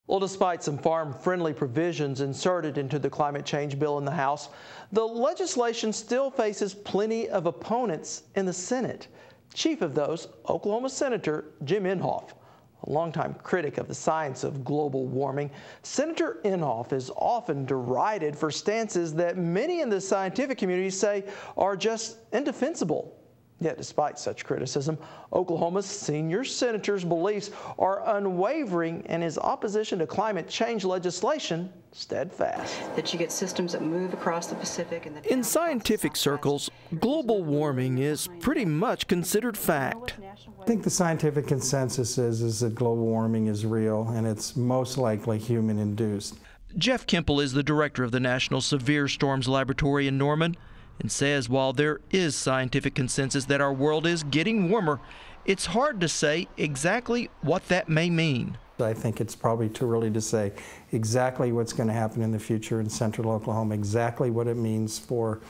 Well, despite some farm-friendly provisions inserted into the climate change bill in the House, the legislation still faces plenty of opponents in the Senate. Chief of those, Oklahoma Senator Jim Inhofe, a longtime critic of the science of global warming. Senator Inhofe is often derided for stances that many in the scientific community say are just indefensible. Yet, despite such criticism, Oklahoma's senior senator's beliefs are unwavering and his opposition to climate change legislation steadfast. That you get systems that move across the Pacific. And in scientific circles, global warming is pretty much considered fact. I think the scientific consensus is that global warming is real and it's most likely human-induced. Jeff Kemple is the director of the National Severe Storms Laboratory in Norman, and says while there is scientific consensus that our world is getting warmer, it's hard to say exactly what that may mean. I think it's probably too early to say exactly what's going to happen in the future in central Oklahoma, exactly what it means for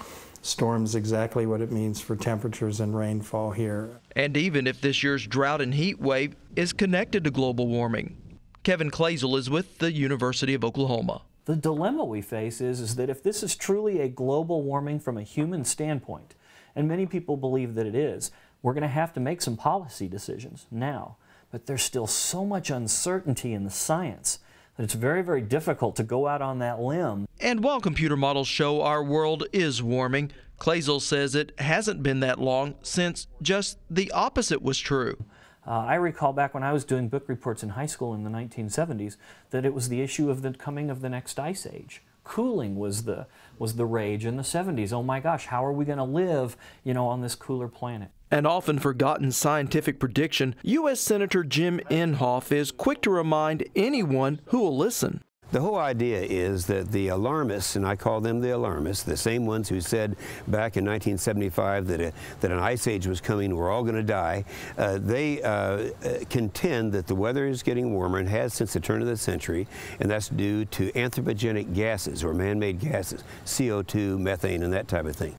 storms, exactly what it means for temperatures and rainfall here. And even if this year's drought and heat wave is connected to global warming. Kevin Clazel is with the University of Oklahoma. The dilemma we face is that if this is truly a global warming from a human standpoint, and many people believe that it is, we're going to have to make some policy decisions now. But there's still so much uncertainty in the science that it's very, very difficult to go out on that limb. And while computer models show our world is warming, Clazel says it hasn't been that long since just the opposite was true. I recall back when I was doing book reports in high school in the 1970s that it was the issue of the coming of the next ice age. Cooling was the rage in the 70s. Oh my gosh, how are we going to live, on this cooler planet? An often forgotten scientific prediction, U.S. Senator Jim Inhofe is quick to remind anyone who will listen. The whole idea is that the alarmists, and I call them the alarmists, the same ones who said back in 1975 that an ice age was coming, we're all going to die, they contend that the weather is getting warmer and has since the turn of the century, and that's due to anthropogenic gases or man-made gases, CO2, methane, and that type of thing.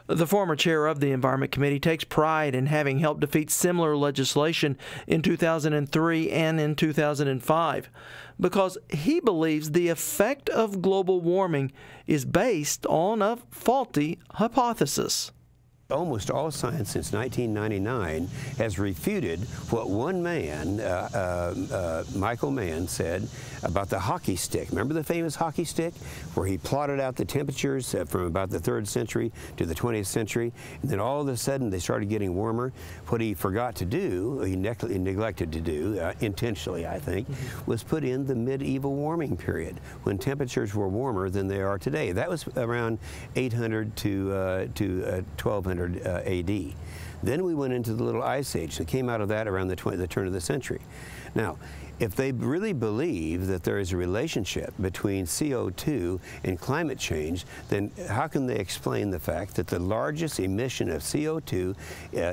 The former chair of the Environment Committee takes pride in having helped defeat similar legislation in 2003 and in 2005 because he believes the effect of global warming is based on a faulty hypothesis. Almost all science since 1999 has refuted what one man, Michael Mann, said about the hockey stick. Remember the famous hockey stick where he plotted out the temperatures from about the 3rd century to the 20th century, and then all of a sudden they started getting warmer. What he forgot to do, he neglected to do, intentionally I think, was put in the medieval warming period when temperatures were warmer than they are today. That was around 800 to 1200 AD. Then we went into the little ice age that came out of that around the turn of the century. Now, if they really believe that there is a relationship between CO2 and climate change, then how can they explain the fact that the largest emission of CO2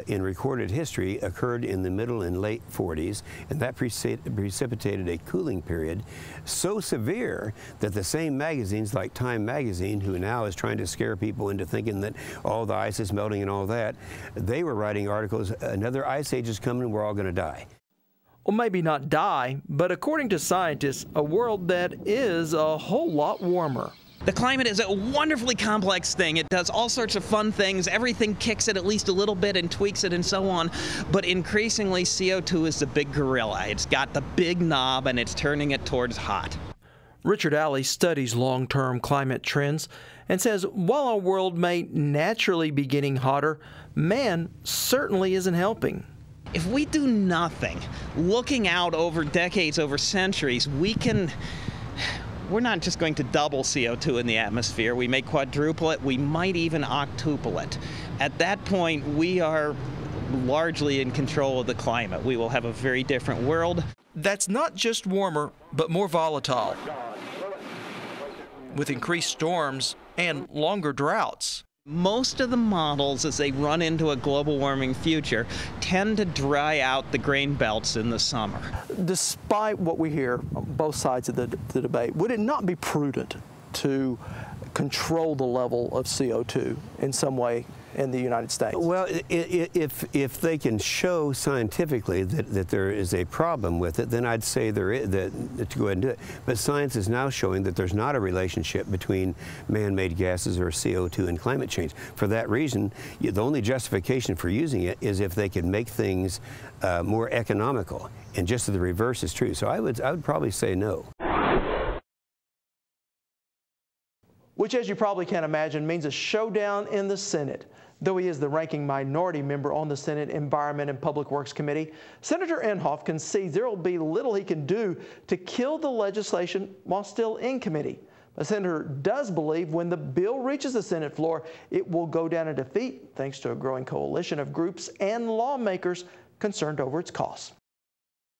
in recorded history occurred in the middle and late 40s, and that precipitated a cooling period so severe that the same magazines like Time magazine, who now is trying to scare people into thinking that all the ice is melting and all that, they were writing articles, another ice age is coming, we're all going to die. Well, maybe not die, but according to scientists, a world that is a whole lot warmer. The climate is a wonderfully complex thing. It does all sorts of fun things. Everything kicks it at least a little bit and tweaks it and so on. But increasingly, CO2 is the big gorilla. It's got the big knob and it's turning it towards hot. Richard Alley studies long-term climate trends and says while our world may naturally be getting hotter, man certainly isn't helping. If we do nothing, looking out over decades, over centuries, we're not just going to double CO2 in the atmosphere. We may quadruple it. We might even octuple it. At that point, we are largely in control of the climate. We will have a very different world. That's not just warmer, but more volatile, with increased storms and longer droughts. Most of the models, as they run into a global warming future, tend to dry out the grain belts in the summer. Despite what we hear on both sides of the debate, would it not be prudent to control the level of CO2 in some way in the United States. Well, if they can show scientifically that there is a problem with it, then I'd say there is, to go ahead and do it. But science is now showing that there's not a relationship between man-made gases or CO2 and climate change. For that reason, the only justification for using it is if they can make things more economical, and just the reverse is true. So I would probably say no. Which, as you probably can imagine, means a showdown in the Senate. Though he is the ranking minority member on the Senate Environment and Public Works Committee, Senator Inhofe concedes there will be little he can do to kill the legislation while still in committee. The senator does believe when the bill reaches the Senate floor, it will go down in defeat thanks to a growing coalition of groups and lawmakers concerned over its costs.